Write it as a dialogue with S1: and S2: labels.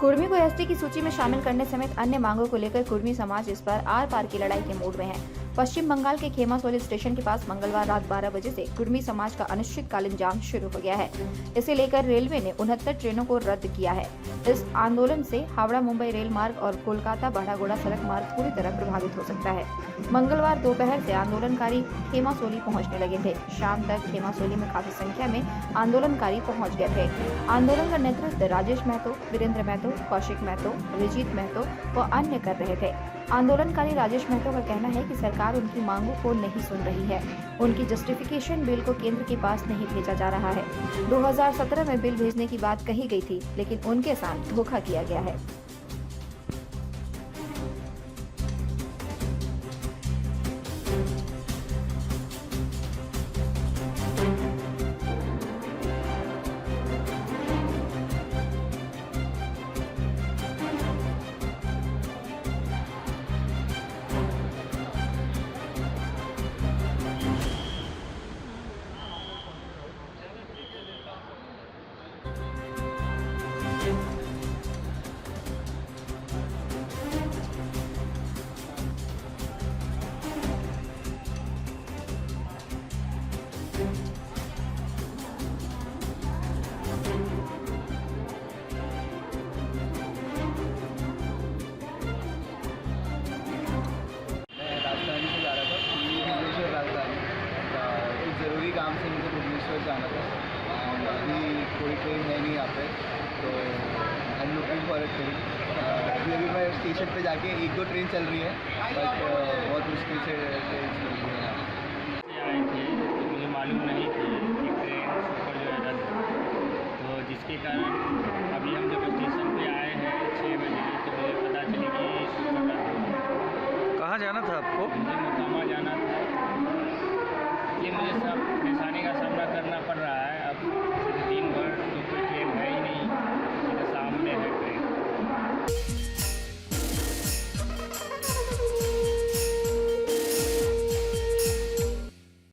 S1: कुर्मी को एसटी की सूची में शामिल करने समेत अन्य मांगों को लेकर कुर्मी समाज इस बार आर पार की लड़ाई के मूड में है। पश्चिम बंगाल के खेमासोली स्टेशन के पास मंगलवार रात 12 बजे से कुर्मी समाज का अनिश्चितकालीन जाम शुरू हो गया है। इसे लेकर रेलवे ने 69 ट्रेनों को रद्द किया है। इस आंदोलन से हावड़ा मुंबई रेल मार्ग और कोलकाता बड़ागोड़ा सड़क मार्ग पूरी तरह प्रभावित हो सकता है। मंगलवार दोपहर से आंदोलनकारी खेमासोली पहुंचने लगे थे। शाम तक खेमासोली में काफी संख्या में आंदोलनकारी पहुंच गए थे। आंदोलन का नेतृत्व राजेश महतो, वीरेंद्र महतो, कौशिक महतो, अभिजीत महतो व अन्य कर रहे थे। आंदोलनकारी राजेश महतो का कहना है कि सरकार उनकी मांगों को नहीं सुन रही है। उनकी जस्टिफिकेशन बिल को केंद्र के पास नहीं भेजा जा रहा है। 2017 में बिल भेजने की बात कही गई थी, लेकिन उनके साथ धोखा किया गया है।
S2: ज़रूरी काम से मुझे भुवनेश्वर जाना था और अभी कोई ट्रेन है नहीं यहाँ पे, तो I am looking for a train. अभी मैं स्टेशन पे जाके 1-2 ट्रेन चल रही है, बट बहुत मुश्किल से ट्रेन चल रही है।
S3: आए थे तो मुझे मालूम नहीं थी कि ट्रेन सफ़र जो है रद्द, तो जिसके कारण अभी हम जब स्टेशन पे आए हैं 6 बजे तो मुझे पता चली कि सफ़र रद्द हो गया।
S4: कहाँ जाना था आपको?
S3: मुझे मोकामा जाना था, ये मुझे सब परेशानी का सामना करना पड़ रहा है।